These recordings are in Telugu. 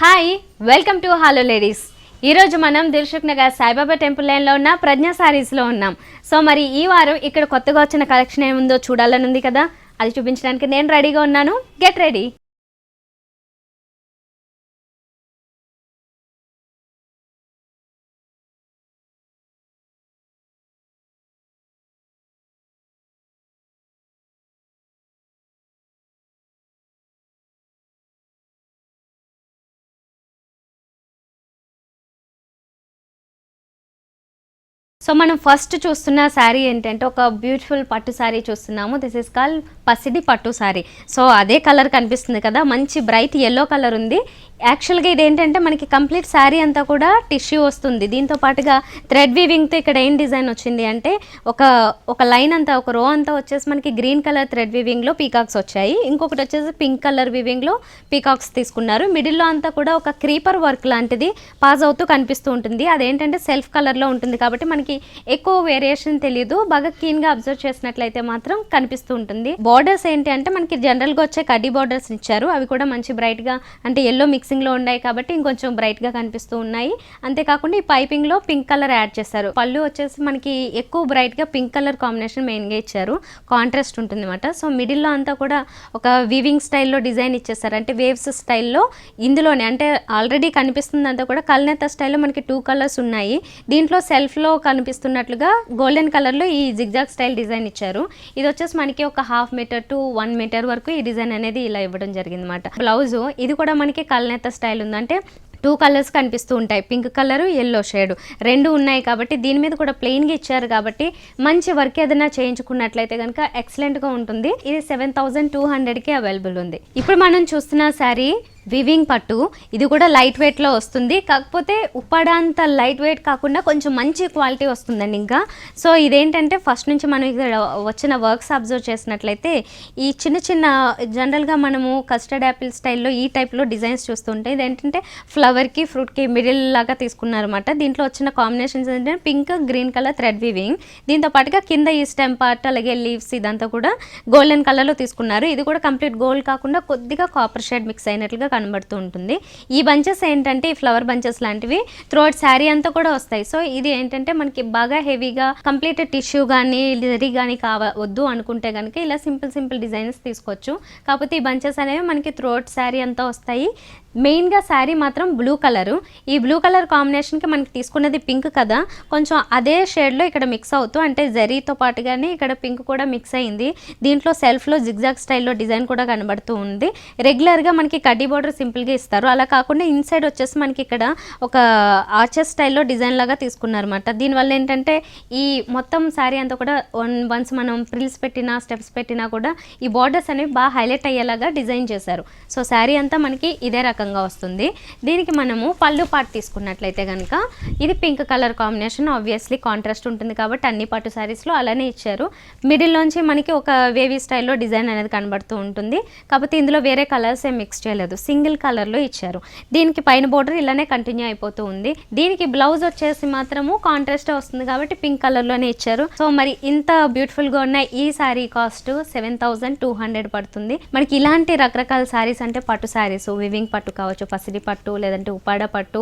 Hi, welcome to hello ladies. ఈరోజు మనం దిల్సుఖ్ నగర్ సాయిబాబా టెంపుల్ లైన్లో ఉన్న ప్రజ్ఞా శారీస్లో ఉన్నాం. సో మరి ఈ వారం ఇక్కడ కొత్తగా వచ్చిన కలెక్షన్ ఏముందో చూడాలని ఉంది కదా, అది చూపించడానికి నేను రెడీగా ఉన్నాను. Get ready. సో మనం ఫస్ట్ చూస్తున్న శారీ ఏంటంటే ఒక బ్యూటిఫుల్ పట్టు శారీ చూస్తున్నాము. దిస్ ఇస్ కాల్ పసిడి పట్టు శారీ. సో అదే కలర్ కనిపిస్తుంది కదా, మంచి బ్రైట్ ఎల్లో కలర్ ఉంది. యాక్చువల్గా ఇది ఏంటంటే మనకి కంప్లీట్ శారీ అంతా కూడా టిష్యూ వస్తుంది. దీంతో పాటుగా థ్రెడ్ వీవింగ్తో ఇక్కడ ఏం డిజైన్ వచ్చింది అంటే ఒక లైన్ అంతా, ఒక రో అంతా వచ్చేసి మనకి గ్రీన్ కలర్ థ్రెడ్ వీవింగ్లో పీకాక్స్ వచ్చాయి. ఇంకొకటి వచ్చేసి పింక్ కలర్ వీవింగ్లో పీకాక్స్ తీసుకున్నారు. మిడిల్లో అంతా కూడా ఒక క్రీపర్ వర్క్ లాంటిది పాజ్ అవుతూ కనిపిస్తూ ఉంటుంది. అదేంటంటే సెల్ఫ్ కలర్లో ఉంటుంది కాబట్టి మనకి ఎక్కువ వేరియేషన్ తెలియదు. బాగా క్లీన్గా అబ్జర్వ్ చేసినట్లయితే మాత్రం కనిపిస్తూ ఉంటుంది. బార్డర్స్ ఏంటి అంటే మనకి జనరల్గా వచ్చే కడ్డీ బార్డర్స్ ఇచ్చారు. అవి కూడా మంచి బ్రైట్గా అంటే ఎల్లో మిక్సింగ్లో ఉన్నాయి కాబట్టి ఇంకొంచెం బ్రైట్గా కనిపిస్తూ ఉన్నాయి. అంతేకాకుండా ఈ పైపింగ్లో పింక్ కలర్ యాడ్ చేశారు. పళ్ళు వచ్చేసి మనకి ఎక్కువ బ్రైట్గా పింక్ కలర్ కాంబినేషన్ మెయిన్గా ఇచ్చారు. కాంట్రాస్ట్ ఉంటుంది అనమాట. సో మిడిల్లో అంతా కూడా ఒక వీవింగ్ స్టైల్లో డిజైన్ ఇచ్చేసారు. అంటే వేవ్స్ స్టైల్లో ఇందులోనే అంటే ఆల్రెడీ కనిపిస్తుంది అంతా కూడా కల్నేత స్టైల్లో మనకి 2 కలర్స్ ఉన్నాయి. దీంట్లో సెల్ఫ్లో కనిపిస్తున్నట్లుగా గోల్డెన్ కలర్లో ఈ జిగ్జాగ్ స్టైల్ డిజైన్ ఇచ్చారు. ఇది వచ్చేసి మనకి ఒక 1/2 మీటర్ టు 1 మీటర్ వరకు ఈ డిజైన్ అనేది ఇలా ఇవ్వడం జరిగింది అనమాట. బ్లౌజ్ ఇది కూడా మనకి కల్నేత స్టైల్ ఉంది. అంటే 2 కలర్స్ కనిపిస్తూ ఉంటాయి, పింక్ కలరు ఎల్లో షేడ్ రెండు ఉన్నాయి కాబట్టి దీని మీద కూడా ప్లెయిన్గా ఇచ్చారు కాబట్టి మంచి వర్క్ ఏదైనా చేయించుకున్నట్లయితే కనుక ఎక్సలెంట్గా ఉంటుంది. ఇది 7200కి అవైలబుల్ ఉంది. ఇప్పుడు మనం చూస్తున్న శారీ వివింగ్ పట్టు. ఇది కూడా లైట్ వెయిట్లో వస్తుంది. కాకపోతే ఉప్పాడంత లైట్ వెయిట్ కాకుండా కొంచెం మంచి క్వాలిటీ వస్తుందండి. ఇంకా సో ఇదేంటంటే ఫస్ట్ నుంచి మనం ఇక్కడ వచ్చిన వర్క్స్ అబ్జర్వ్ చేసినట్లయితే ఈ చిన్న చిన్న జనరల్గా మనము కస్టర్డ్ యాపిల్ స్టైల్లో ఈ టైప్లో డిజైన్స్ చూస్తుంటే ఇదేంటంటే ఫ్లవర్కి ఫ్రూట్కి మిడిల్ లాగా తీసుకున్నారన్నమాట. దీంట్లో వచ్చిన కాంబినేషన్స్ ఏంటంటే pink green colour thread weaving, దీంతో పాటుగా కింద ఈ స్టెమ్ పార్ట్ అలాగే లీవ్స్ ఇదంతా కూడా గోల్డెన్ కలర్లో తీసుకున్నారు. ఇది కూడా కంప్లీట్ గోల్డ్ కాకుండా కొద్దిగా కాపర్ షేడ్ మిక్స్ అయినట్లుగా కనబడుతూ ఉంటుంది. ఈ బంచెస్ ఏంటంటే ఈ ఫ్లవర్ బంచెస్ లాంటివి త్రూఅవుట్ శారీ అంతా కూడా వస్తాయి. సో ఇది ఏంటంటే మనకి బాగా హెవీగా కంప్లీట్ టిష్యూ కానీ జరీ కానీ వద్దు అనుకుంటే కనుక ఇలా సింపుల్ డిజైన్స్ తీసుకోవచ్చు. కాకపోతే ఈ బంచెస్ అనేవి మనకి త్రూఅవుట్ శారీ అంతా వస్తాయి. మెయిన్గా శారీ మాత్రం బ్లూ కలరు. ఈ బ్లూ కలర్ కాంబినేషన్కి మనకి తీసుకున్నది పింక్ కదా, కొంచెం అదే షేడ్లో ఇక్కడ మిక్స్ అవుతూ అంటే జరీతో పాటుగానే ఇక్కడ పింక్ కూడా మిక్స్ అయింది. దీంట్లో సెల్ఫ్లో జిగ్జాగ్ స్టైల్లో డిజైన్ కూడా కనబడుతూ ఉంది. రెగ్యులర్గా మనకి కడ్డీ బోర్డర్ సింపుల్గా ఇస్తారు, అలా కాకుండా ఇన్సైడ్ వచ్చేసి మనకి ఇక్కడ ఒక ఆర్చెస్ స్టైల్లో డిజైన్ లాగా తీసుకున్నారన్నమాట. దీనివల్ల ఏంటంటే ఈ మొత్తం శారీ అంతా కూడా వన్స్ మనం ప్రిల్స్ పెట్టినా స్టెప్స్ పెట్టినా కూడా ఈ బార్డర్స్ అనేవి బాగా హైలైట్ అయ్యేలాగా డిజైన్ చేశారు. సో శారీ అంతా మనకి ఇదే రకంగా వస్తుంది. దీనికి మనము పళ్ళు పార్ట్ తీసుకున్నట్లయితే కనుక ఇది pink colour combination, obviously contrast ఉంటుంది కాబట్టి అన్ని పట్టు శారీస్లో అలానే ఇచ్చారు. మిడిల్లోంచి మనకి ఒక వేవీ స్టైల్లో డిజైన్ అనేది కనబడుతూ ఉంటుంది. కాకపోతే ఇందులో వేరే కలర్స్ ఏం మిక్స్ చేయలేదు, సింగిల్ కలర్లో ఇచ్చారు. దీనికి పైన బోర్డర్ ఇలానే కంటిన్యూ అయిపోతూ ఉంది. దీనికి బ్లౌజ్ వచ్చేసి మాత్రము కాంట్రాస్ట్ వస్తుంది కాబట్టి పింక్ కలర్లోనే ఇచ్చారు. సో మరి ఇంత బ్యూటిఫుల్గా ఉన్న ఈ శారీ కాస్ట్ 7200 పడుతుంది. మనకి ఇలాంటి రకరకాల శారీస్ అంటే పట్టు శారీస్, వివింగ్ పట్టు కావచ్చు, పసిడి పట్టు, లేదంటే ఉప్పాడ పట్టు,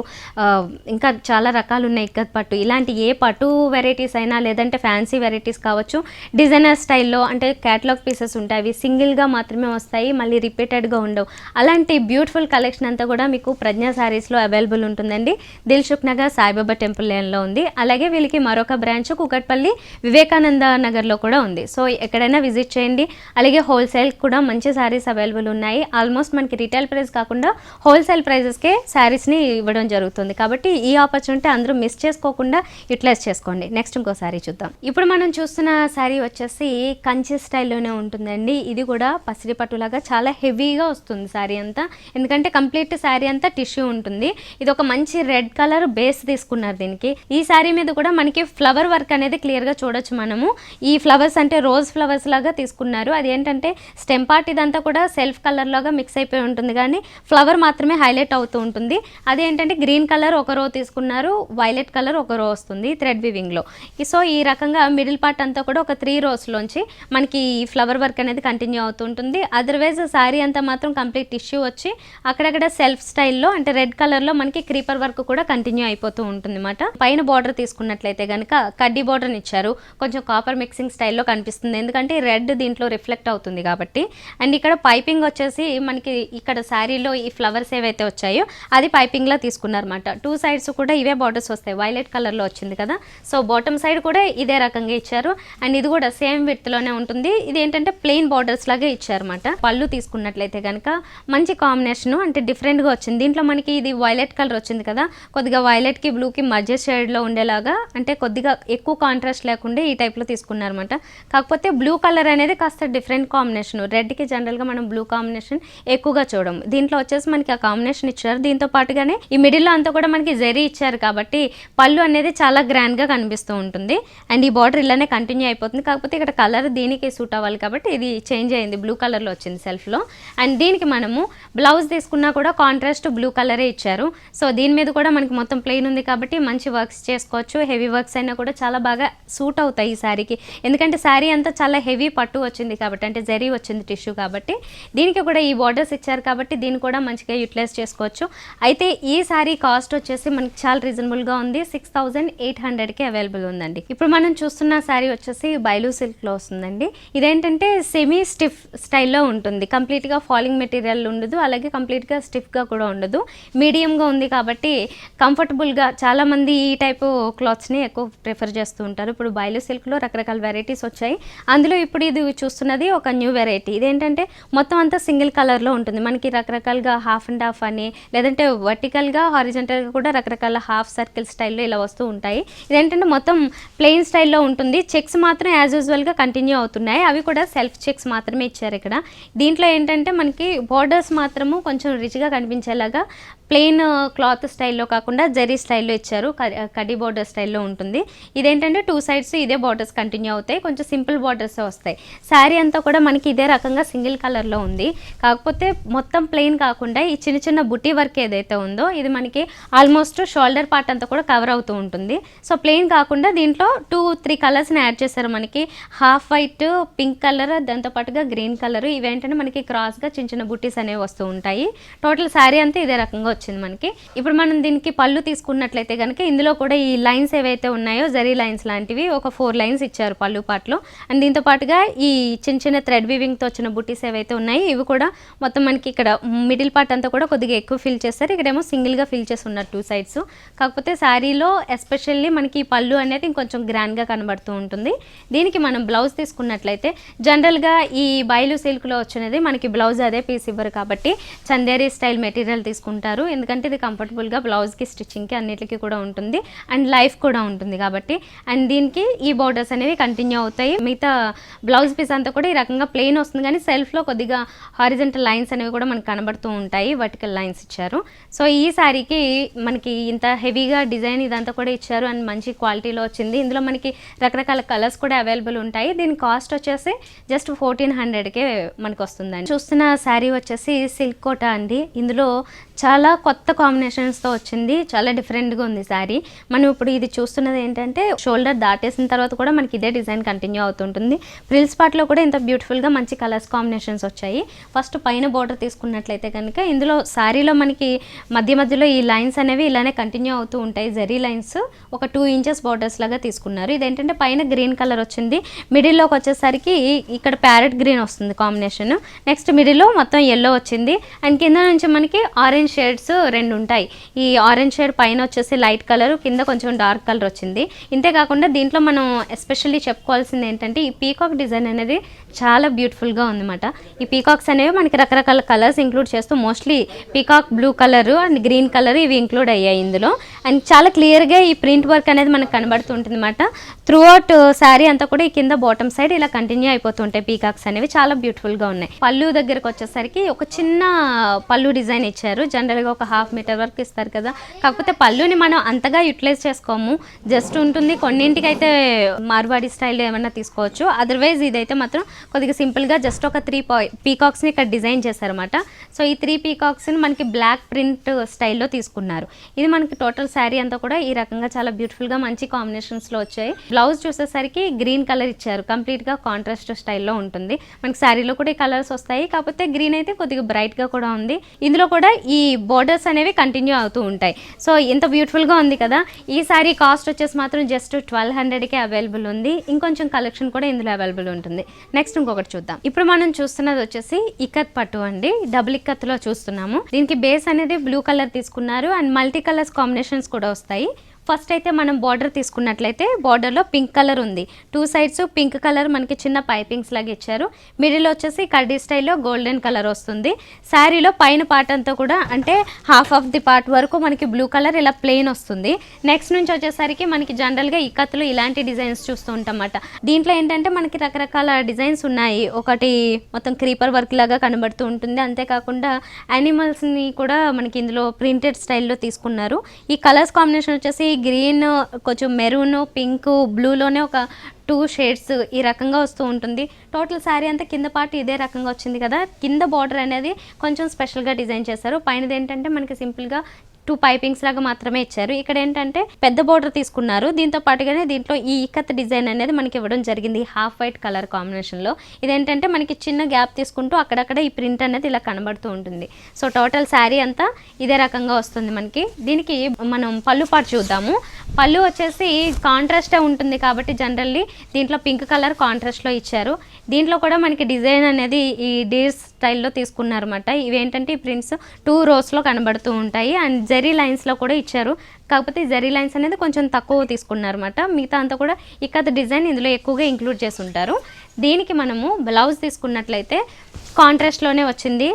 ఇంకా చాలా రకాలు ఉన్నాయి, ఇక్కత్ పట్టు, ఇలాంటి ఏ పట్టు వెరైటీస్ అయినా లేదంటే ఫ్యాన్సీ వెరైటీస్ కావచ్చు, డిజైనర్ స్టైల్లో అంటే క్యాటలాగ్ పీసెస్ ఉంటాయి, అవి సింగిల్గా మాత్రమే వస్తాయి, మళ్ళీ రిపీటెడ్గా ఉండవు. అలాంటి బ్యూటిఫుల్ కలెక్షన్ అంతా కూడా మీకు ప్రజ్ఞా శారీస్లో అవైలబుల్ ఉంటుందండి. దిల్సుఖ్ నగర్ సాయిబాబా టెంపుల్ లైన్లో ఉంది. అలాగే వీళ్ళకి మరొక బ్రాంచ్ కూకట్పల్లి వివేకానంద నగర్లో కూడా ఉంది. సో ఎక్కడైనా విజిట్ చేయండి. అలాగే హోల్సేల్ కూడా మంచి శారీస్ అవైలబుల్ ఉన్నాయి. ఆల్మోస్ట్ మనకి రీటైల్ ప్రైస్ కాకుండా హోల్సేల్ ప్రైజెస్కే శారీస్ని ఇవ్వడం జరుగుతుంది కాబట్టి ఈ ఆపర్చునిటీ అందరూ మిస్ చేసుకోకుండా యూటిలైజ్ చేసుకోండి. నెక్స్ట్ ఇంకో శారీ చూద్దాం. ఇప్పుడు మనం చూస్తున్న శారీ వచ్చేసి కంచి స్టైల్లోనే ఉంటుందండి. ఇది కూడా పసిడి పట్టులాగా చాలా హెవీగా వస్తుంది శారీ అంతా, ఎందుకంటే కంప్లీట్ శారీ అంతా టిష్యూ ఉంటుంది. ఇది ఒక మంచి రెడ్ కలర్ బేస్ తీసుకున్నారు దీనికి. ఈ శారీ మీద కూడా మనకి ఫ్లవర్ వర్క్ అనేది క్లియర్గా చూడొచ్చు మనము. ఈ ఫ్లవర్స్ అంటే రోజ్ ఫ్లవర్స్ లాగా తీసుకున్నారు. అది ఏంటంటే స్టెమ్ పార్ట్ ఇదంతా కూడా సెల్ఫ్ కలర్ లాగా మిక్స్ అయిపోయి ఉంటుంది, కానీ ఫ్లవర్ మాత్రమే హైలైట్ అవుతూ ఉంటుంది. అదేంటంటే గ్రీన్ కలర్ ఒక రో తీసుకున్నారు, వైలెట్ కలర్ ఒక రో వస్తుంది థ్రెడ్ వివింగ్లో. సో ఈ రకంగా మిడిల్ పార్ట్ అంతా కూడా ఒక 3 రోస్లోంచి మనకి ఫ్లవర్ వర్క్ అనేది కంటిన్యూ అవుతుంటుంది. అదర్వైజ్ శారీ అంతా మాత్రం కంప్లీట్ టిష్యూ వచ్చి అక్కడక్కడ సెల్ఫ్ స్టైల్లో అంటే రెడ్ కలర్లో మనకి క్రీపర్ వర్క్ కూడా కంటిన్యూ అయిపోతూ ఉంటుంది అన్నమాట. పైన బార్డర్ తీసుకున్నట్లయితే కనుక కడ్డీ బార్డర్ని ఇచ్చారు, కొంచెం కాపర్ మిక్సింగ్ స్టైల్లో కనిపిస్తుంది ఎందుకంటే రెడ్ దీంట్లో రిఫ్లెక్ట్ అవుతుంది కాబట్టి. అండ్ ఇక్కడ పైపింగ్ వచ్చేసి మనకి ఇక్కడ శారీలో ఈ ఫ్లవర్స్ ఏవైతే వచ్చాయో అది పైపింగ్లా తీసుకున్నారన్నమాట. 2 సైడ్స్ కూడా ఇవే బార్డర్స్ వస్తాయి, వైలెట్ కలర్లో వచ్చింది కదా. సో బాటమ్ సైడ్ కూడా ఇదే రకంగా ఇచ్చారు. అండ్ ఇది కూడా సేమ్ విడ్త్లోనే ఉంటుంది. ఇది ఏంటంటే ప్లెయిన్ బార్డర్స్ లాగే ఇచ్చారన్నమాట. పళ్ళు తీసుకున్నట్లయితే కనుక మంచి కాంబినేషన్ అంటే డిఫరెంట్గా వచ్చింది. దీంట్లో మనకి ఇది వైలెట్ కలర్ వచ్చింది కదా, కొద్దిగా వైలెట్కి బ్లూకి మధ్య షేడ్లో ఉండేలాగా అంటే కొద్దిగా ఎక్కువ కాంట్రాస్ట్ లేకుండా ఈ టైప్లో తీసుకున్నారన్నమాట. కాకపోతే బ్లూ కలర్ అనేది కాస్త డిఫరెంట్ కాంబినేషన్. రెడ్కి జనరల్గా మనం బ్లూ కాంబినేషన్ ఎక్కువగా చూడము, దీంట్లో వచ్చేసి మనకి ఆ కాంబినేషన్ ఇచ్చారు. దీంతో పాటుగానే ఈ మిడిల్లో అంతా కూడా మనకి జరీ ఇచ్చారు కాబట్టి పళ్ళు అనేది చాలా గ్రాండ్గా కనిపిస్తూ ఉంటుంది. అండ్ ఈ బార్డర్ ఇలానే కంటిన్యూ అయిపోతుంది. కాకపోతే ఇక్కడ కలర్ దీనికి సూట్ అవ్వాలి కాబట్టి ఇది చేంజ్ అయింది, బ్లూ కలర్లో వచ్చింది సెల్ఫ్లో. అండ్ దీనికి మనము బ్లౌజ్ తీసుకున్నా కూడా కాంట్రాస్ట్ బ్లూ కలరే ఇచ్చారు. సో దీని మీద కూడా మనకి మొత్తం ప్లెయిన్ ఉంది కాబట్టి మంచి వర్క్స్ చేసుకోవచ్చు. హెవీ వర్క్స్ అయినా కూడా చాలా బాగా సూట్ అవుతాయి ఈ శారీకి, ఎందుకంటే శారీ అంతా చాలా హెవీ పట్టు వచ్చింది కాబట్టి అంటే జరీ వచ్చింది టిష్యూ కాబట్టి. దీనికి కూడా ఈ బార్డర్స్ ఇచ్చారు కాబట్టి దీన్ని కూడా మంచిగా యూటిలైజ్ చేసుకోవచ్చు. అయితే ఈ శారీ కాస్ట్ వచ్చేసి మనకి చాలా రీజనబుల్గా ఉంది, 6800కి అవైలబుల్ ఉందండి. ఇప్పుడు మనం చూస్తున్న శారీ వచ్చేసి బైలు సిల్క్లో వస్తుందండి. ఇదేంటంటే సెమీ స్టిఫ్ స్టైల్లో ఉంటుంది, కంప్లీట్గా ఫాలింగ్ మెటీరియల్ ఉండదు, అలాగే కంప్లీట్గా స్టిఫ్గా కూడా ఉండదు, మీడియంగా ఉంది కాబట్టి కంఫర్టబుల్గా చాలామంది ఈ టైపు క్లాత్స్ని ఎక్కువ ప్రిఫర్ చేస్తూ ఉంటారు. ఇప్పుడు బైలు సిల్క్లో రకరకాల వెరైటీస్ వచ్చాయి, అందులో ఇప్పుడు ఇది చూస్తున్నది ఒక న్యూ వెరైటీ. ఇదేంటంటే మొత్తం అంతా సింగిల్ కలర్లో ఉంటుంది, మనకి రకరకాలుగా హాఫ్ అండ్ హాఫ్ అని లేదంటే వర్టికల్గా హారిజంటల్గా కూడా రకరకాల హాఫ్ సర్కిల్ స్టైల్లో ఇలా వస్తూ ఉంటాయి. ఇదేంటంటే మొత్తం ప్లెయిన్ స్టైల్లో ఉంటుంది, చెక్స్ మాత్రం యాజ్ యూజువల్గా కంటిన్యూ అవుతున్నాయి, అవి కూడా సెల్ఫ్ చెక్స్ మాత్రమే ఇచ్చారు ఇక్కడ. దీంట్లో ఏంటంటే మనకి బార్డర్స్ మాత్రము కొంచెం రిచ్గా కనిపించేలాగా ప్లెయిన్ క్లాత్ స్టైల్లో కాకుండా జరీ స్టైల్లో ఇచ్చారు, కడ్డీ బార్డర్ స్టైల్లో ఉంటుంది. ఇదేంటంటే 2 సైడ్స్ ఇదే బార్డర్స్ కంటిన్యూ అవుతాయి, కొంచెం సింపుల్ బార్డర్స్ వస్తాయి. శారీ అంతా కూడా మనకి ఇదే రకంగా సింగిల్ కలర్లో ఉంది, కాకపోతే మొత్తం ప్లెయిన్ కాకుండా ఈ చిన్న చిన్న బుటీ వర్క్ ఏదైతే ఉందో ఇది మనకి ఆల్మోస్ట్ షోల్డర్ పార్ట్ అంతా కూడా కవర్ అవుతూ ఉంటుంది. సో ప్లెయిన్ కాకుండా దీంట్లో 2-3 కలర్స్ని యాడ్ చేశారు, మనకి హాఫ్ వైట్, పింక్ కలర్, దాంతోపాటుగా గ్రీన్ కలర్. ఇవేంటంటే మనకి క్రాస్గా చిన్న చిన్న బుటీస్ అనేవి వస్తూ ఉంటాయి. టోటల్ శారీ అంతా ఇదే రకంగా వచ్చింది మనకి. ఇప్పుడు మనం దీనికి పళ్ళు తీసుకున్నట్లయితే కనుక ఇందులో కూడా ఈ లైన్స్ ఏవైతే ఉన్నాయో జరీ లైన్స్ లాంటివి ఒక 4 లైన్స్ ఇచ్చారు పళ్ళు పార్ట్లో. అండ్ దీంతో పాటుగా ఈ చిన్న చిన్న థ్రెడ్ వీవింగ్తో వచ్చిన బుటీస్ ఏవైతే ఉన్నాయో ఇవి కూడా మొత్తం మనకి ఇక్కడ మిడిల్ పార్ట్ అంతా కూడా కొద్దిగా ఎక్కువ ఫిల్ చేస్తారు, ఇక్కడేమో సింగిల్గా ఫిల్ చేసి ఉన్నారు 2 సైడ్స్. కాకపోతే శారీలో ఎస్పెషల్లీ మనకి ఈ పళ్ళు అనేది ఇంకొంచెం గ్రాండ్గా కనబడుతూ ఉంటుంది. దీనికి మనం బ్లౌజ్ తీసుకున్నట్లయితే జనరల్గా ఈ బైలు సిల్క్లో వచ్చినది మనకి బ్లౌజ్ అదే పీస్ ఇవ్వరు కాబట్టి చందేరి స్టైల్ మెటీరియల్ తీసుకుంటారు, ఎందుకంటే ఇది కంఫర్టబుల్గా బ్లౌజ్కి స్టిచ్చింగ్కి అన్నిటికీ కూడా ఉంటుంది అండ్ లైఫ్ కూడా ఉంటుంది కాబట్టి. అండ్ దీనికి ఈ బోర్డర్స్ అనేవి కంటిన్యూ అవుతాయి. మిగతా బ్లౌజ్ పీస్ అంతా కూడా ఈ రకంగా ప్లెయిన్ వస్తుంది కానీ సెల్ఫ్లో కొద్దిగా హారిజంటల్ లైన్స్ అనేవి కూడా మనకు కనబడుతూ ఉంటాయి, వర్టికల్ లైన్స్ ఇచ్చారు. సో ఈ శారీకి మనకి ఇంత హెవీగా డిజైన్ ఇదంతా కూడా ఇచ్చారు అండ్ మంచి క్వాలిటీలో వచ్చింది. ఇందులో మనకి రకరకాల కలర్స్ కూడా అవైలబుల్ ఉంటాయి. దీని కాస్ట్ వచ్చేసి జస్ట్ 1400కే మనకు వస్తుందండి. చూస్తున్న శారీ వచ్చేసి సిల్క్ కోట అండి. ఇందులో చాలా కొత్త కాంబినేషన్స్తో వచ్చింది, చాలా డిఫరెంట్గా ఉంది శారీ. మనం ఇప్పుడు ఇది చూస్తున్నది ఏంటంటే షోల్డర్ దాటేసిన తర్వాత కూడా మనకి ఇదే డిజైన్ కంటిన్యూ అవుతుంటుంది. ప్రిల్స్ పార్ట్లో కూడా ఇంత బ్యూటిఫుల్గా మంచి కలర్స్ కాంబినేషన్స్ వచ్చాయి. ఫస్ట్ పైన బోర్డర్ తీసుకున్నట్లయితే కనుక ఇందులో శారీలో మనకి మధ్యలో ఈ లైన్స్ అనేవి ఇలానే కంటిన్యూ అవుతూ ఉంటాయి, జరీ లైన్స్ ఒక 2 ఇంచెస్ బోర్డర్స్ లాగా తీసుకున్నారు. ఇదేంటంటే పైన గ్రీన్ కలర్ వచ్చింది, మిడిల్లోకి వచ్చేసరికి ఇక్కడ ప్యారెట్ గ్రీన్ వస్తుంది కాంబినేషన్, నెక్స్ట్ మిడిల్లో మొత్తం ఎల్లో వచ్చింది అండ్ కింద నుంచి మనకి ఆరెంజ్ షేడ్స్ 2 ఉంటాయి. ఈ ఆరెంజ్ షేడ్ పైన వచ్చేసి లైట్ కలర్, కింద కొంచెం డార్క్ కలర్ వచ్చింది. ఇంతేకాకుండా దీంట్లో మనం ఎస్పెషల్లీ చెప్పుకోవాల్సింది ఏంటంటే ఈ పీకాక్ డిజైన్ అనేది చాలా బ్యూటిఫుల్గా ఉందన్నమాట. ఈ పీకాక్స్ అనేవి మనకి రకరకాల కలర్స్ ఇంక్లూడ్ చేస్తూ mostly peacock blue colour and green colour ఇవి ఇంక్లూడ్ అయ్యాయి ఇందులో. అండ్ చాలా క్లియర్గా ఈ ప్రింట్ వర్క్ అనేది మనకు కనబడుతూ ఉంటుంది అనమాట. త్రూ అవుట్ శారీ అంతా కూడా ఈ కింద బాటమ్ సైడ్ ఇలా కంటిన్యూ అయిపోతుంటాయి పీకాక్స్ అనేవి, చాలా బ్యూటిఫుల్గా ఉన్నాయి. పళ్ళు దగ్గరకు వచ్చేసరికి ఒక చిన్న పళ్ళు డిజైన్ ఇచ్చారు, జనరల్గా ఒక 1/2 మీటర్ వరకు ఇస్తారు కదా. కాకపోతే పళ్ళుని మనం అంతగా యూటిలైజ్ చేసుకోము, జస్ట్ ఉంటుంది. కొన్నింటికి అయితే మార్వాడి స్టైల్లో ఏమన్నా తీసుకోవచ్చు. అదర్వైజ్ ఇదైతే మాత్రం కొద్దిగా సింపుల్గా జస్ట్ ఒక 3 పీకాక్స్ని ఇక్కడ డిజైన్ చేశారన్నమాట. సో ఈ 3 పీకాక్స్ని మనకి బ్లాక్ ప్రింట్ స్టైల్లో తీసుకున్నారు. ఇది మనకి టోటల్ శారీ అంతా కూడా ఈ రకంగా చాలా బ్యూటిఫుల్గా మంచి కాంబినేషన్స్లో వచ్చాయి. బ్లౌజ్ చూసేసరికి గ్రీన్ కలర్ ఇచ్చారు, కంప్లీట్గా కాంట్రాస్ట్ స్టైల్లో ఉంటుంది. మనకి శారీలో కూడా ఈ కలర్స్ వస్తాయి, కాకపోతే గ్రీన్ అయితే కొద్దిగా బ్రైట్గా కూడా ఉంది. ఇందులో కూడా ఈ బోర్డర్స్ అనేవి కంటిన్యూ అవుతూ ఉంటాయి. సో ఇంత బ్యూటిఫుల్గా ఉంది కదా. ఈ శారీ కాస్ట్ వచ్చేసి మాత్రం జస్ట్ 1200కే అవైలబుల్ ఉంది. ఇంకొంచెం కలెక్షన్ కూడా ఇందులో అవైలబుల్ ఉంటుంది. నెక్స్ట్ ఇంకొకటి చూద్దాం. ఇప్పుడు మనం చూస్తున్నది వచ్చేసి ఇక్కత్ పట్టు అండి, డబుల్ ఇక్కత్లో చూస్తున్నాము. దీనికి బేస్ అనేది బ్లూ కలర్ తీసుకున్నారు అండ్ మల్టీ కలర్స్ కాంబినేషన్స్ కూడా వస్తాయి. ఫస్ట్ అయితే మనం బార్డర్ తీసుకున్నట్లయితే బార్డర్లో పింక్ కలర్ ఉంది, 2 సైడ్స్ పింక్ కలర్ మనకి చిన్న పైపింగ్స్ లాగా ఇచ్చారు. మిడిల్ వచ్చేసి కడ్డీ స్టైల్లో గోల్డెన్ కలర్ వస్తుంది. శారీలో పైన పార్ట్ అంతా కూడా అంటే హాఫ్ ఆఫ్ ది పార్ట్ వరకు మనకి బ్లూ కలర్ ఇలా ప్లెయిన్ వస్తుంది. నెక్స్ట్ నుంచి వచ్చేసరికి మనకి జనరల్గా ఇక్కత్తులు ఇలాంటి డిజైన్స్ చూస్తూ ఉంటామన్నమాట. దీంట్లో ఏంటంటే మనకి రకరకాల డిజైన్స్ ఉన్నాయి. ఒకటి మొత్తం క్రీపర్ వర్క్ లాగా కనబడుతూ ఉంటుంది, అంతేకాకుండా యానిమల్స్ని కూడా మనకి ఇందులో ప్రింటెడ్ స్టైల్లో తీసుకున్నారు. ఈ కలర్స్ కాంబినేషన్ వచ్చేసి గ్రీన్, కొంచెం మెరూన్, పింక్, బ్లూలోనే ఒక 2 షేడ్స్ ఈ రకంగా వస్తూ ఉంటుంది. టోటల్ శారీ అంతా కింద పార్ట్ ఇదే రకంగా వచ్చింది కదా. కింద బార్డర్ అనేది కొంచెం స్పెషల్గా డిజైన్ చేశారు. పైనది ఏంటంటే మనకి సింపుల్గా 2 పైపింగ్స్ లాగా మాత్రమే ఇచ్చారు. ఇక్కడ ఏంటంటే పెద్ద బోర్డర్ తీసుకున్నారు. దీంతో పాటుగానే దీంట్లో ఈ ఇక్కత్ డిజైన్ అనేది మనకి ఇవ్వడం జరిగింది హాఫ్ వైట్ కలర్ కాంబినేషన్లో. ఇదేంటంటే మనకి చిన్న గ్యాప్ తీసుకుంటూ అక్కడక్కడ ఈ ప్రింట్ అనేది ఇలా కనబడుతూ ఉంటుంది. సో టోటల్ శారీ అంతా ఇదే రకంగా వస్తుంది మనకి. దీనికి మనం పళ్ళు పాటు చూద్దాము. పళ్ళు వచ్చేసి కాంట్రాస్టే ఉంటుంది కాబట్టి జనరల్లీ దీంట్లో పింక్ కలర్ కాంట్రాస్ట్లో ఇచ్చారు. దీంట్లో కూడా మనకి డిజైన్ అనేది ఈ డీర్స్ స్టైల్లో తీసుకున్నారన్నమాట. ఇవేంటంటే ఈ ప్రింట్స్ 2 రోస్లో కనబడుతూ ఉంటాయి అండ్ జరీ లైన్స్లో కూడా ఇచ్చారు. కాకపోతే జరీ లైన్స్ అనేది కొంచెం తక్కువ తీసుకున్నారన్నమాట. మిగతా అంతా కూడా ఇక్కత డిజైన్ ఇందులో ఎక్కువగా ఇంక్లూడ్ చేసి ఉంటారు. దీనికి మనము బ్లౌజ్ తీసుకున్నట్లయితే కాంట్రాస్ట్లోనే వచ్చింది,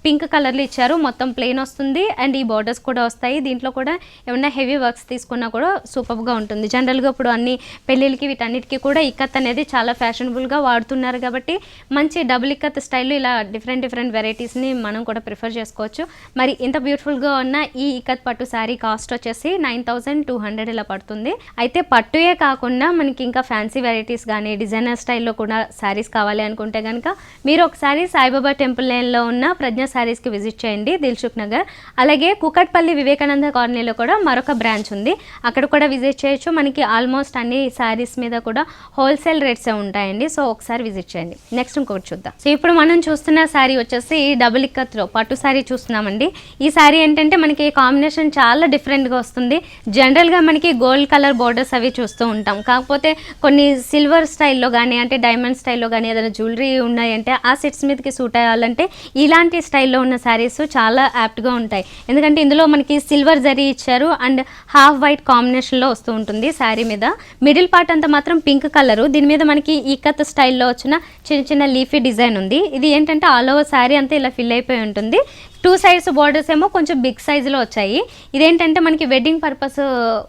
పింక్ కలర్లో ఇచ్చారు. మొత్తం ప్లెయిన్ వస్తుంది అండ్ ఈ బార్డర్స్ కూడా వస్తాయి. దీంట్లో కూడా ఏమన్నా హెవీ వర్క్స్ తీసుకున్నా కూడా సూపర్గా ఉంటుంది. జనరల్గా ఇప్పుడు అన్ని పెళ్ళిళ్ళకి వీటన్నిటికీ కూడా ఇక్కత్ అనేది చాలా ఫ్యాషనబుల్గా వాడుతున్నారు కాబట్టి మంచి డబుల్ ఇక్కత్ స్టైల్లో ఇలా డిఫరెంట్ వెరైటీస్ని మనం కూడా ప్రిఫర్ చేసుకోవచ్చు. మరి ఇంత బ్యూటిఫుల్గా ఉన్న ఈ ఇక్కత్ పట్టు శారీ కాస్ట్ వచ్చేసి 9200 ఇలా పడుతుంది. అయితే పట్టుయే కాకుండా మనకి ఇంకా ఫ్యాన్సీ వెరైటీస్ కానీ డిజైనర్ స్టైల్లో కూడా శారీస్ కావాలి అనుకుంటే కనుక మీరు ఒకసారి సాయిబాబా టెంపుల్ లైన్లో ఉన్న ప్రజ్ఞ శారీస్కి విజిట్ చేయండి, దిల్సుఖ్ నగర్. అలాగే కుకట్పల్లి వివేకానంద కాలనీలో కూడా మరొక బ్రాంచ్ ఉంది, అక్కడ కూడా విజిట్ చేయొచ్చు. మనకి ఆల్మోస్ట్ అన్ని శారీస్ మీద కూడా హోల్సేల్ రేట్సే ఉంటాయండి. సో ఒకసారి విజిట్ చేయండి. నెక్స్ట్ ఇంకొకటి చూద్దాం. సో ఇప్పుడు మనం చూస్తున్న శారీ వచ్చేసి డబుల్ ఇక్కత్లో పట్టు శారీ చూస్తున్నామండి. ఈ శారీ ఏంటంటే మనకి కాంబినేషన్ చాలా డిఫరెంట్గా వస్తుంది. జనరల్గా మనకి గోల్డ్ కలర్ బోర్డర్స్ అవి చూస్తూ ఉంటాం, కాకపోతే కొన్ని సిల్వర్ స్టైల్లో కానీ అంటే డైమండ్ స్టైల్లో కానీ ఏదైనా జ్యువెలరీ ఉన్నాయంటే ఆ సెట్స్ మీదకి సూట్ అయ్యాలంటే ఇలాంటి స్టైల్లో ఉన్న శారీస్ చాలా యాప్ట్గా ఉంటాయి. ఎందుకంటే ఇందులో మనకి సిల్వర్ జరీ ఇచ్చారు అండ్ హాఫ్ వైట్ కాంబినేషన్లో వస్తూ ఉంటుంది శారీ మీద. మిడిల్ పార్ట్ అంతా మాత్రం పింక్ కలరు, దీని మీద మనకి ఇక్కత్ స్టైల్లో వచ్చిన చిన్న లీఫీ డిజైన్ ఉంది. ఇది ఏంటంటే ఆల్ ఓవర్ శారీ అంతా ఇలా ఫిల్ అయిపోయి ఉంటుంది. 2 సైడ్స్ బార్డర్స్ ఏమో కొంచెం బిగ్ సైజులో వచ్చాయి. ఇదేంటంటే మనకి వెడ్డింగ్ పర్పస్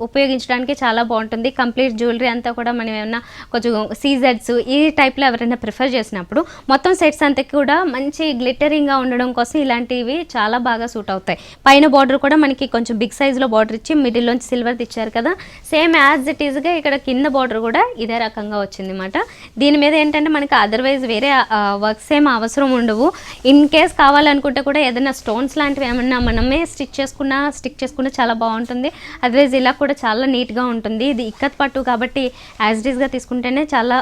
ఉపయోగించడానికి చాలా బాగుంటుంది. కంప్లీట్ జ్యువెలరీ అంతా కూడా మనం ఏమన్నా కొంచెం సీజెడ్స్ ఈ టైప్లో ఎవరైనా ప్రిఫర్ చేసినప్పుడు మొత్తం సెట్స్ అంతా కూడా మంచి గ్లిటరింగ్గా ఉండడం కోసం ఇలాంటివి చాలా బాగా సూట్ అవుతాయి. పైన బార్డర్ కూడా మనకి కొంచెం బిగ్ సైజులో బార్డర్ ఇచ్చి మిడిల్లోంచి సిల్వర్ ఇచ్చారు కదా. సేమ్ యాజ్ ఇట్ ఈజ్గా ఇక్కడ కింద బార్డర్ కూడా ఇదే రకంగా వచ్చింది అన్నమాట. దీని మీద ఏంటంటే మనకి అదర్వైజ్ వేరే వర్క్స్ ఏం అవసరం ఉండవు. ఇన్ కేస్ కావాలనుకుంటే కూడా ఏదైనా స్టోన్స్ లాంటివి ఏమన్నా మనమే స్టిక్ చేసుకున్నా చాలా బాగుంటుంది. అదర్వైజ్ ఇలా కూడా చాలా నీట్గా ఉంటుంది. ఇది ఇక్కత్ పట్టు కాబట్టి యాజ్ ఇట్ ఈస్గా తీసుకుంటేనే చాలా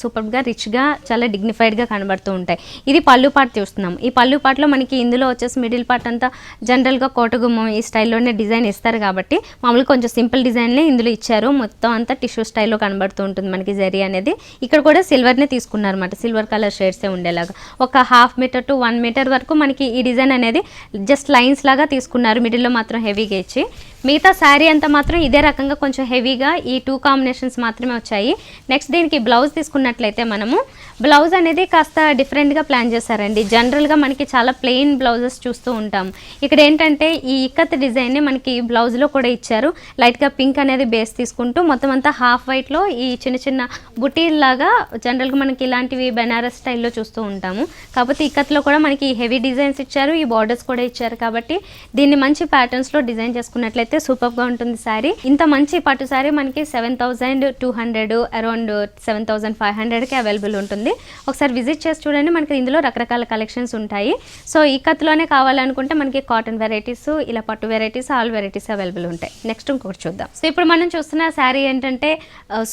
సూపర్గా రిచ్గా చాలా డిగ్నిఫైడ్గా కనబడుతూ ఉంటాయి. ఇది పళ్ళు పార్ట్ చూస్తున్నాం. ఈ పళ్ళు పార్ట్లో మనకి ఇందులో వచ్చేసి మిడిల్ పార్ట్ అంతా జనరల్గా కోటగుమ్మం ఈ స్టైల్లోనే డిజైన్ ఇస్తారు కాబట్టి మామూలుగా కొంచెం సింపుల్ డిజైన్లే ఇందులో ఇచ్చారు. మొత్తం అంతా టిష్యూ స్టైల్లో కనబడుతూ ఉంటుంది మనకి జరీ అనేది. ఇక్కడ కూడా సిల్వర్నే తీసుకున్నారన్నమాట, సిల్వర్ కలర్ షేడ్సే ఉండేలాగా. ఒక 1/2 మీటర్ to 1 మీటర్ వరకు మనకి ఈ డిజైన్ అనేది జస్ట్ లైన్స్ లాగా తీసుకున్నారు, మిడిల్లో మాత్రం హెవీగా ఇచ్చి. మిగతా శారీ అంతా మాత్రం ఇదే రకంగా కొంచెం హెవీగా ఈ 2 కాంబినేషన్స్ మాత్రమే వచ్చాయి. నెక్స్ట్ దీనికి బ్లౌజ్ తీసుకున్నట్లయితే మనము బ్లౌజ్ అనేది కాస్త డిఫరెంట్గా ప్లాన్ చేశారండి. జనరల్గా మనకి చాలా ప్లెయిన్ బ్లౌజెస్ చూస్తూ ఉంటాం. ఇక్కడ ఏంటంటే ఈ ఇక్కత్ డిజైన్ని మనకి బ్లౌజ్లో కూడా ఇచ్చారు. లైట్గా పింక్ అనేది బేస్ తీసుకుంటూ మొత్తం అంతా హాఫ్ వైట్లో ఈ చిన్న బుటీల్లాగా జనరల్గా మనకి ఇలాంటివి బెనారస్ స్టైల్లో చూస్తూ ఉంటాము. కాకపోతే ఇక్కత్లో కూడా మనకి హెవీ డిజైన్స్ ఇచ్చారు. ఈ బార్డర్ బార్డర్స్ కూడా ఇచ్చారు కాబట్టి దీన్ని మంచి ప్యాటర్న్స్లో డిజైన్ చేసుకున్నట్లయితే సూపర్గా ఉంటుంది శారీ. ఇంత మంచి పట్టు శారీ మనకి 7200 అరౌండ్ 7500కి అవైలబుల్ ఉంటుంది. ఒకసారి విజిట్ చేసి చూడండి, మనకి ఇందులో రకరకాల కలెక్షన్స్ ఉంటాయి. సో ఈ కత్లోనే కావాలనుకుంటే మనకి కాటన్ వెరైటీస్, ఇలా పట్టు వెరైటీస్, ఆల్ వెరైటీస్ అవైలబుల్ ఉంటాయి. నెక్స్ట్ ఇంకొకటి చూద్దాం. సో ఇప్పుడు మనం చూస్తున్న శారీ ఏంటంటే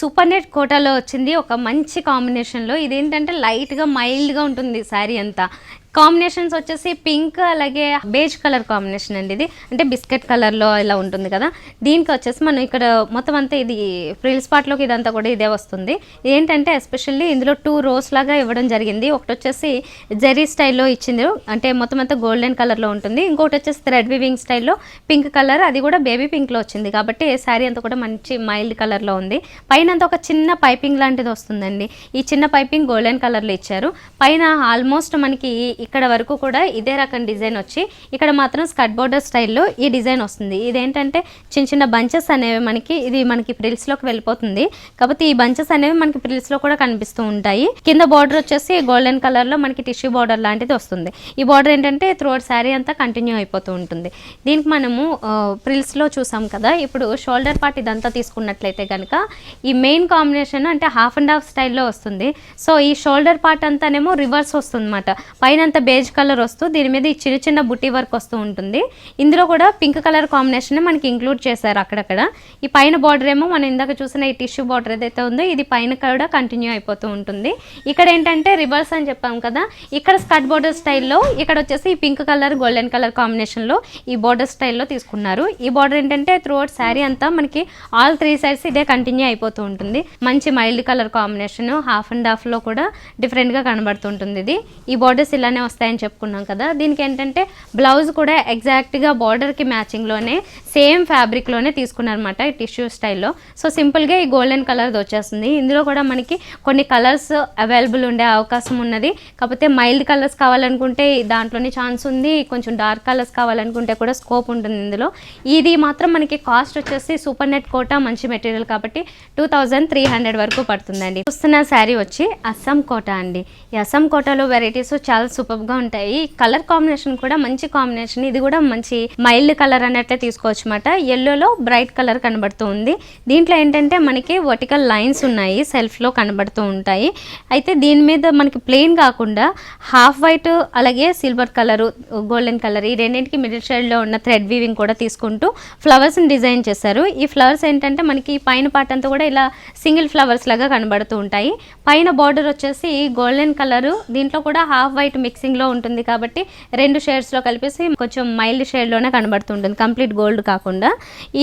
సూపర్ నెట్ కోటాలో వచ్చింది, ఒక మంచి కాంబినేషన్లో. ఇదేంటంటే లైట్గా మైల్డ్గా ఉంటుంది శారీ అంతా. కాంబినేషన్స్ వచ్చేసి పింక్ అలాగే బేజ్ కలర్ కాంబినేషన్ అండి. ఇది అంటే బిస్కెట్ కలర్లో ఇలా ఉంటుంది కదా. దీనికి వచ్చేసి మనం ఇక్కడ మొత్తం అంతా ఇది ఫ్రిల్స్ పార్ట్లోకి ఇదంతా కూడా ఇదే వస్తుంది. ఏంటంటే ఎస్పెషల్లీ ఇందులో 2 rows లాగా ఇవ్వడం జరిగింది. ఒకటి వచ్చేసి జెరీ స్టైల్లో ఇచ్చింది, అంటే మొత్తం అంతా గోల్డెన్ కలర్లో ఉంటుంది. ఇంకోటి వచ్చేసి థ్రెడ్ వివింగ్ స్టైల్లో పింక్ కలర్, అది కూడా బేబీ పింక్లో వచ్చింది కాబట్టి శారీ అంతా కూడా మంచి మైల్డ్ కలర్లో ఉంది. పైన అంతా ఒక చిన్న పైపింగ్ లాంటిది వస్తుందండి. ఈ చిన్న పైపింగ్ గోల్డెన్ కలర్లో ఇచ్చారు. పైన ఆల్మోస్ట్ మనకి ఇక్కడ వరకు కూడా ఇదే రకం డిజైన్ వచ్చి ఇక్కడ మాత్రం స్కర్ట్ బోర్డర్ స్టైల్లో ఈ డిజైన్ వస్తుంది. ఇదేంటంటే చిన్న చిన్న బంచెస్ అనేవి మనకి ప్రిల్స్లోకి వెళ్ళిపోతుంది కాబట్టి ఈ బంచెస్ అనేవి మనకి ప్రిల్స్లో కూడా కనిపిస్తూ ఉంటాయి. కింద బార్డర్ వచ్చేసి గోల్డెన్ కలర్లో మనకి టిష్యూ బార్డర్ లాంటిది వస్తుంది. ఈ బార్డర్ ఏంటంటే త్రూఅవుట్ శారీ అంతా కంటిన్యూ అయిపోతూ ఉంటుంది. దీనికి మనము ప్రిల్స్లో చూసాం కదా, ఇప్పుడు షోల్డర్ పార్ట్ ఇదంతా తీసుకున్నట్లయితే కనుక ఈ మెయిన్ కాంబినేషన్ అంటే హాఫ్ అండ్ హాఫ్ స్టైల్లో వస్తుంది. సో ఈ షోల్డర్ పార్ట్ అంతానేమో రివర్స్ వస్తుంది అన్నమాట. పైన బేజ్ కలర్ వస్తూ దీని మీద ఈ చిన్న చిన్న బుట్టి వర్క్ వస్తూ ఉంటుంది. ఇందులో కూడా పింక్ కలర్ కాంబినేషన్ మనకి ఇంక్లూడ్ చేశారు అక్కడక్కడ. ఈ పైన బార్డర్ ఏమో మనం ఇందాక చూసిన ఈ టిష్యూ బార్డర్ ఏదైతే ఉందో ఇది పైన కూడా కంటిన్యూ అయిపోతూ ఉంటుంది. ఇక్కడ ఏంటంటే రివర్స్ అని చెప్పాం కదా, ఇక్కడ స్కర్ట్ బార్డర్ స్టైల్లో, ఇక్కడ వచ్చేసి ఈ పింక్ కలర్ గోల్డెన్ కలర్ కాంబినేషన్లో ఈ బార్డర్ స్టైల్లో తీసుకున్నారు. ఈ బార్డర్ ఏంటంటే త్రూఅవుట్ శారీ అంతా మనకి ఆల్ 3 sides ఇదే కంటిన్యూ అయిపోతూ ఉంటుంది. మంచి mild colour combination, half and హాఫ్లో కూడా డిఫరెంట్గా కనబడుతుంటుంది. ఇది ఈ బార్డర్స్ ఇలానే వస్తాయని చెప్పుకున్నాం కదా. దీనికి ఏంటంటే బ్లౌజ్ కూడా ఎగ్జాక్ట్గా బార్డర్కి మ్యాచింగ్లోనే సేమ్ ఫ్యాబ్రిక్లోనే తీసుకున్నారనమాట ఈ టిష్యూ స్టైల్లో. సో సింపుల్గా ఈ గోల్డెన్ కలర్ది వచ్చేస్తుంది. ఇందులో కూడా మనకి కొన్ని కలర్స్ అవైలబుల్ ఉండే అవకాశం ఉన్నది. కాకపోతే మైల్డ్ కలర్స్ కావాలనుకుంటే దాంట్లోనే ఛాన్స్ ఉంది, కొంచెం డార్క్ కలర్స్ కావాలనుకుంటే కూడా స్కోప్ ఉంటుంది ఇందులో. ఇది మాత్రం మనకి కాస్ట్ వచ్చేసి సూపర్ నెట్ కోటా మంచి మెటీరియల్ కాబట్టి 2300 వరకు పడుతుందండి. చూస్తున్న శారీ వచ్చి అస్సాం కోటా అండి. ఈ అస్సాం కోటాలో వెరైటీస్ చాలా సూపర్గా ఉంటాయి. కలర్ కాంబినేషన్ కూడా మంచి కాంబినేషన్. ఇది కూడా మంచి మైల్డ్ కలర్ అన్నట్లే తీసుకోవచ్చు అన్నమాట. ఎల్లోలో బ్రైట్ కలర్ కనబడుతూ ఉంది. దీంట్లో ఏంటంటే మనకి వర్టికల్ లైన్స్ ఉన్నాయి, సెల్ఫ్లో కనబడుతూ ఉంటాయి. అయితే దీని మీద మనకి ప్లెయిన్ కాకుండా హాఫ్ వైట్ అలాగే సిల్వర్ కలరు, గోల్డెన్ కలర్ ఈ రెండింటికి మిడిల్ షేడ్లో ఉన్న థ్రెడ్ వీవింగ్ కూడా తీసుకుంటూ ఫ్లవర్స్ని డిజైన్ చేశారు. ఈ ఫ్లవర్స్ ఏంటంటే మనకి పైన పార్ట్ అంతా కూడా ఇలా సింగిల్ ఫ్లవర్స్ లాగా కనబడుతూ ఉంటాయి. పైన బార్డర్ వచ్చేసి గోల్డెన్ కలరు, దీంట్లో కూడా హాఫ్ వైట్ మిక్సింగ్లో ఉంటుంది కాబట్టి 2 షేడ్స్లో కలిపేసి కొంచెం మైల్డ్ షేడ్లోనే కనబడుతుంటుంది, కంప్లీట్ గోల్డ్ కాకుండా.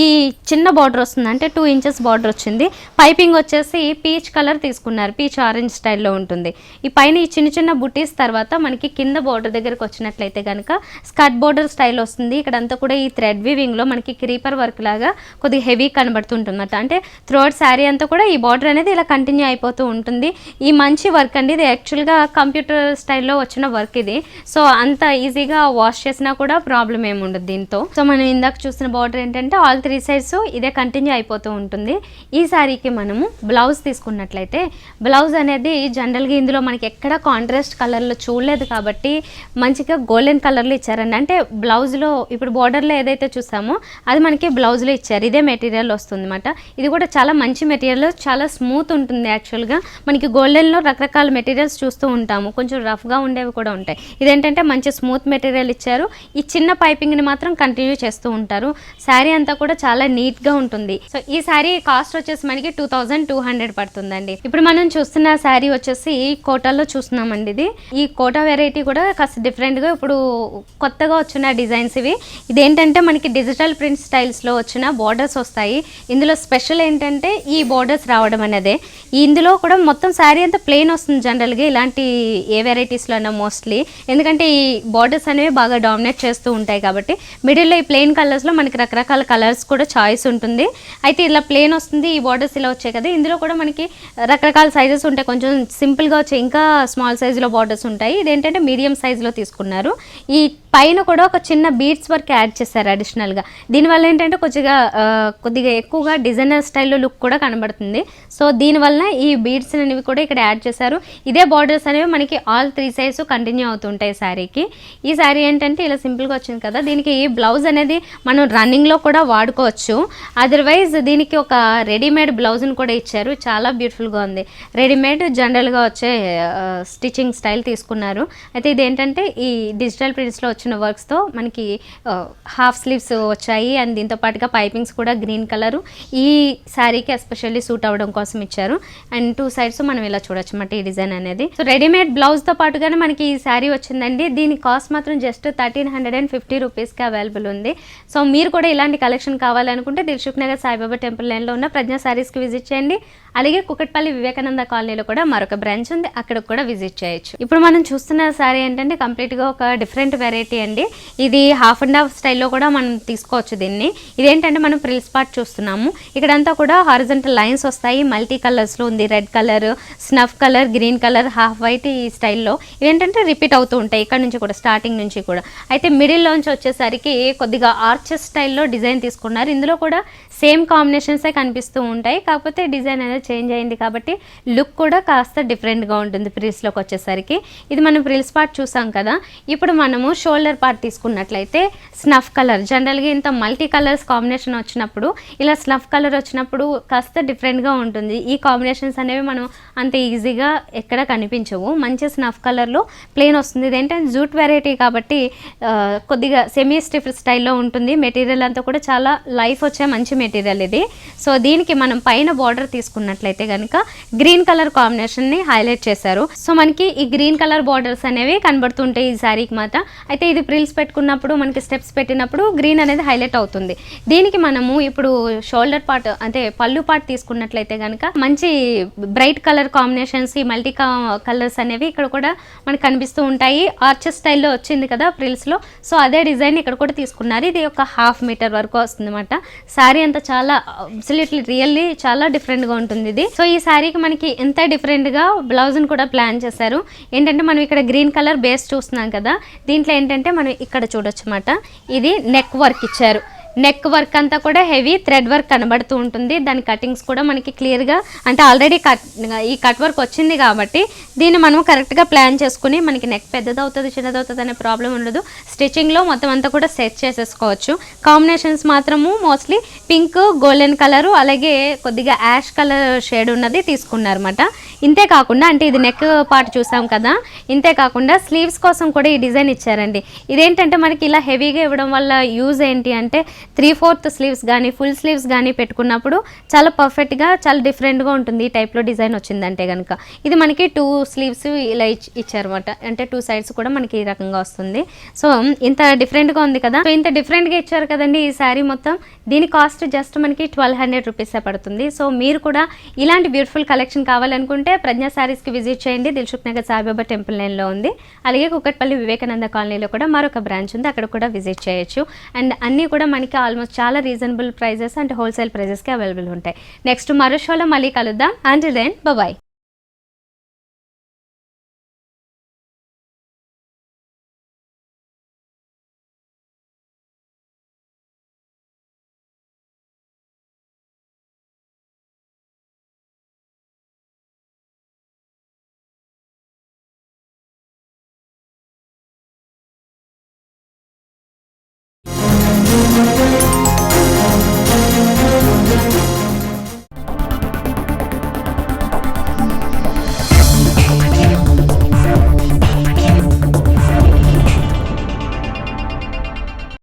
ఈ చిన్న బార్డర్ వస్తుంది, అంటే 2 inches బార్డర్ వచ్చింది. పైపింగ్ వచ్చేసి పీచ్ కలర్ తీసుకున్నారు, పీచ్ ఆరెంజ్ స్టైల్లో ఉంటుంది. ఈ పైన ఈ చిన్న చిన్న బుటీస్ తర్వాత మనకి కింద బార్డర్ దగ్గరకు వచ్చినట్లయితే కనుక స్కర్ట్ బార్డర్ స్టైల్ వస్తుంది. ఇక్కడంతా కూడా ఈ థ్రెడ్ వీవింగ్లో మనకి క్రీపర్ వర్క్ లాగా కొద్దిగా హెవీ కనబడుతుంటుంది అన్నమాట. అంటే త్రూఅవుట్ శారీ అంతా కూడా ఈ బార్డర్ అనేది ఇలా కంటిన్యూ అయిపోతూ ఉంటుంది. ఈ మంచి వర్క్ అండి, ఇది యాక్చువల్గా కంప్యూటర్ స్టైల్లో వచ్చిన వర్క్ ఇది. సో అంత ఈజీగా వాష్ చేసినా కూడా ప్రాబ్లం ఏమి ఉండదు దీంతో. సో మనం ఇందాక చూసిన బార్డర్ ఏంటంటే ఆల్ 3 sides ఇదే కంటిన్యూ అయిపోతూ ఉంటుంది. ఈ శారీకి మనము బ్లౌజ్ తీసుకున్నట్లయితే బ్లౌజ్ అనేది జనరల్గా ఇందులో మనకి ఎక్కడ కాంట్రాస్ట్ కలర్లో చూడలేదు కాబట్టి మంచిగా గోల్డెన్ కలర్లో ఇచ్చారండి. అంటే బ్లౌజ్లో ఇప్పుడు బార్డర్లో ఏదైతే చూసామో అది మనకి బ్లౌజ్లో ఇచ్చారు. ఇదే మెటీరియల్ వస్తుంది అన్నమాట. ఇది కూడా చాలా మంచి మెటీరియల్, చాలా స్మూత్ ఉంటుంది. యాక్చువల్గా మనకి గోల్డెన్లో రకరకాల మెటీరియల్స్ చూస్తూ ఉంటాము, కొంచెం రఫ్గా ఉండేవి కూడా ఉంటాయి. ఇదేంటంటే మంచి స్మూత్ మెటీరియల్ ఇచ్చారు. ఈ చిన్న పైపింగ్ని మాత్రం కంటిన్యూ చేస్తూ ఉంటారు. శారీ అంతా కూడా చాలా నీట్గా ఉంటుంది. సో ఈ శారీ కాస్ట్ వచ్చేసి మనకి 2200 పడుతుందండి. ఇప్పుడు మనం చూస్తున్న శారీ వచ్చేసి కోటాలో చూస్తున్నామండి. ఈ కోటా వెరైటీ కూడా కాస్త డిఫరెంట్గా ఇప్పుడు కొత్తగా వచ్చిన డిజైన్స్ ఇవి. ఇదేంటంటే మనకి డిజిటల్ ప్రింట్ స్టైల్స్లో వచ్చిన బార్డర్స్ వస్తాయి. ఇందులో స్పెషల్ ఏంటంటే ఈ బార్డర్స్ రావడం అనేదే. ఇందులో కూడా మొత్తం శారీ అంతా ప్లెయిన్ వస్తుంది జనరల్గా ఇలాంటి ఏ వెరైటీస్లో అయినా మోస్ట్లీ, ఎందుకంటే ఈ బార్డర్స్ అనేవి బాగా డామినేట్ చేస్తూ ఉంటాయి కాబట్టి. మిడిల్లో ఈ ప్లెయిన్ కలర్స్లో మనకి రకరకాల కలర్స్ కూడా చాయిస్ ఉంటుంది. అయితే ఇలా ప్లెయిన్ వస్తుంది, ఈ బార్డర్స్ ఇలా వచ్చాయి కదా. ఇందులో కూడా మనకి రకరకాల సైజెస్ ఉంటాయి, కొంచెం సింపుల్గా వచ్చాయి, ఇంకా స్మాల్ సైజులో బార్డర్స్ ఉంటాయి. ఇదేంటంటే మీడియం సైజులో తీసుకున్నారు. ఈ పైన కూడా ఒక చిన్న బీడ్స్ వర్క్ యాడ్ చేశారు అడిషనల్గా. దీనివల్ల ఏంటంటే కొద్దిగా ఎక్కువగా డిజైనర్ స్టైల్లో లుక్ కూడా కనబడుతుంది. సో దీనివల్ల ఈ బీడ్స్ అనేవి కూడా ఇక్కడ యాడ్ చేశారు. ఇదే బార్డర్స్ అనేవి మనకి ఆల్ 3 సైడ్స్ కంటిన్యూ అవుతుంటాయి శారీకి. ఈ శారీ ఏంటంటే ఇలా సింపుల్గా వచ్చింది కదా, దీనికి బ్లౌజ్ అనేది మనం రన్నింగ్లో కూడా వాడుకోవచ్చు. అదర్వైజ్ దీనికి ఒక రెడీమేడ్ బ్లౌజ్ని కూడా ఇచ్చారు, చాలా బ్యూటిఫుల్గా ఉంది. రెడీమేడ్ జనరల్గా వచ్చే స్టిచ్చింగ్ స్టైల్ తీసుకున్నారు. అయితే ఇది ఏంటంటే ఈ డిజిటల్ ప్రింట్స్లో వచ్చిన వర్క్స్తో మనకి హాఫ్ స్లీవ్స్ వచ్చాయి. అండ్ దీంతో పాటుగా పైపింగ్స్ కూడా గ్రీన్ కలరు ఈ శారీకి ఎస్పెషల్లీ సూట్ అవ్వడం కోసం ఇచ్చారు. అండ్ 2 సైడ్స్ మనం ఇలా చూడొచ్చు అన్నమాట ఈ డిజైన్ అనేది. సో రెడీమేడ్ బ్లౌజ్తో పాటుగానే మనకి ఈ శారీ వచ్చిందండి. దీని కాస్ట్ మాత్రం జస్ట్ 1350 రూపీస్కి అవైలబుల్ ఉంది. సో మీరు కూడా ఇలాంటి కలెక్షన్ కావాలనుకుంటే దిల్సుఖ్ నగర్ సాయిబాబా టెంపుల్ లైన్లో ఉన్న ప్రజ్ఞా శారీస్కి విజిట్ చేయండి. అలాగే కుకట్పల్లి వివేకానంద కాలనీలో కూడా మరొక బ్రాంచ్ ఉంది, అక్కడ కూడా విజిట్ చేయొచ్చు. ఇప్పుడు మనం చూస్తున్న శారీ ఏంటంటే కంప్లీట్గా ఒక డిఫరెంట్ వెరైటీ అండి. ఇది హాఫ్ అండ్ హాఫ్ స్టైల్లో కూడా మనం తీసుకోవచ్చు దీన్ని. ఇదేంటంటే మనం ప్రిల్స్ పార్ట్ చూస్తున్నాము. ఇక్కడంతా కూడా హారిజంటల్ లైన్స్ వస్తాయి, మల్టీ కలర్స్లో ఉంది. Red colour, snuff colour, green colour, half white ఈ స్టైల్లో ఇవేంటంటే రిపీట్ అవుతూ ఉంటాయి ఇక్కడ నుంచి కూడా, స్టార్టింగ్ నుంచి కూడా. అయితే మిడిల్లోంచి వచ్చేసరికి కొద్దిగా ఆర్చెస్ స్టైల్లో డిజైన్ తీసుకున్నారు. ఇందులో కూడా సేమ్ కాంబినేషన్సే కనిపిస్తూ ఉంటాయి, కాకపోతే డిజైన్ అనేది చేంజ్ అయింది కాబట్టి లుక్ కూడా కాస్త డిఫరెంట్గా ఉంటుంది ప్రిల్స్లోకి వచ్చేసరికి. ఇది మనం ప్రిల్స్ పార్ట్ చూసాం కదా. ఇప్పుడు మనము షోల్డర్ పార్ట్ తీసుకున్నట్లయితే స్నఫ్ కలర్, జనరల్గా ఇంత మల్టీ కలర్స్ కాంబినేషన్ వచ్చినప్పుడు ఇలా స్నఫ్ కలర్ వచ్చినప్పుడు కాస్త డిఫరెంట్గా ఉంటుంది. ఈ కాంబినేషన్స్ అనేవి మనం అంత ఈజీగా ఎక్కడ కనిపించవు. మంచి స్నఫ్ కలర్లో ప్లెయిన్ వస్తుంది. ఇదేంటంటే జూట్ వెరైటీ కాబట్టి కొద్దిగా సెమీ స్టిఫ్ స్టైల్లో ఉంటుంది. మెటీరియల్ అంతా కూడా చాలా లైఫ్ వచ్చే మంచి మెటీరియల్ ఇది. సో దీనికి మనం పైన బార్డర్ తీసుకున్నట్లయితే కనుక గ్రీన్ కలర్ కాంబినేషన్ని హైలైట్ చేశారు. సో మనకి ఈ గ్రీన్ కలర్ బార్డర్స్ అనేవి కనబడుతుంటాయి ఈ శారీకి మాత్రం. అయితే ఇది ప్రిల్స్ పెట్టుకున్నప్పుడు మనకి స్టెప్స్ పెట్టినప్పుడు గ్రీన్ అనేది హైలైట్ అవుతుంది. దీనికి మనము ఇప్పుడు షోల్డర్ పార్ట్ అంటే పళ్ళు పార్ట్ తీసుకున్నట్లయితే కనుక మంచి బ్రైట్ కలర్ కాంబినేషన్స్, ఈ మల్టీ కలర్స్ అనేవి ఇక్కడ కూడా మనకు కనిపిస్తూ ఉంటాయి. ఆర్చెస్ స్టైల్లో వచ్చింది కదా ప్రిల్స్లో, సో అదే డిజైన్ ఇక్కడ కూడా తీసుకున్నారు. ఇది ఒక 1/2 మీటర్ వరకు వస్తుంది అన్నమాట. శారీ అంతా చాలా అబ్సల్యూట్లీ రియల్లీ చాలా డిఫరెంట్గా ఉంటుంది ఇది. సో ఈ శారీకి మనకి ఎంత డిఫరెంట్గా బ్లౌజ్ని కూడా ప్లాన్ చేశారు. ఏంటంటే మనం ఇక్కడ గ్రీన్ కలర్ బేస్ చూస్తున్నాం కదా, దీంట్లో ఏంటంటే మనం ఇక్కడ చూడొచ్చు అన్నమాట. ఇది నెక్ వర్క్ ఇచ్చారు. నెక్ వర్క్ అంతా కూడా హెవీ థ్రెడ్ వర్క్ కనబడుతూ ఉంటుంది. దాని కటింగ్స్ కూడా మనకి క్లియర్గా అంటే ఆల్రెడీ ఈ కట్ వర్క్ వచ్చింది కాబట్టి దీన్ని మనం కరెక్ట్గా ప్లాన్ చేసుకుని మనకి నెక్ పెద్దదవుతుంది చిన్నదవుతుంది అనే ప్రాబ్లం ఉండదు. స్టిచ్చింగ్లో మొత్తం అంతా కూడా సెట్ చేసేసుకోవచ్చు. కాంబినేషన్స్ మాత్రము మోస్ట్లీ పింక్, గోల్డెన్ కలరు, అలాగే కొద్దిగా యాష్ కలర్ షేడ్ ఉన్నది తీసుకున్నారన్నమాట. ఇంతే కాకుండా అంటే ఇది నెక్ పార్ట్ చూసాం కదా, ఇంతే కాకుండా స్లీవ్స్ కోసం కూడా ఈ డిజైన్ ఇచ్చారండి. ఇదేంటంటే మనకి ఇలా హెవీగా ఇవ్వడం వల్ల యూజ్ ఏంటి అంటే 3/4 స్లీవ్స్ కానీ ఫుల్ స్లీవ్స్ కానీ పెట్టుకున్నప్పుడు చాలా పర్ఫెక్ట్గా చాలా డిఫరెంట్గా ఉంటుంది ఈ టైప్లో డిజైన్ వచ్చిందంటే కనుక. ఇది మనకి 2 స్లీవ్స్ ఇలా ఇచ్చారన్నమాట. అంటే 2 సైడ్స్ కూడా మనకి ఈ రకంగా వస్తుంది. సో ఇంత డిఫరెంట్గా ఉంది కదా. సో ఇంత డిఫరెంట్గా ఇచ్చారు కదండి ఈ శారీ మొత్తం. దీని కాస్ట్ జస్ట్ మనకి 1200 రూపీసే పడుతుంది. సో మీరు కూడా ఇలాంటి బ్యూటిఫుల్ కలెక్షన్ కావాలనుకుంటే ప్రజ్ఞా శారీస్కి విజిట్ చేయండి. దిల్సుఖ్ నగర్ సాయిబాబా టెంపుల్ లైన్లో ఉంది. అలాగే కుకట్పల్లి వివేకానంద కాలనీలో కూడా మరొక బ్రాంచ్ ఉంది, అక్కడ కూడా విజిట్ చేయొచ్చు. అండ్ అన్నీ కూడా మనకి ఆల్మోస్ట్ చాలా రీజనబుల్ ప్రైజెస్ అంటే హోల్సేల్ ప్రైజెస్కి అవైలబుల్ ఉంటాయి. నెక్స్ట్ మరో షోలో మళ్ళీ కలుద్దాం. Until then bye.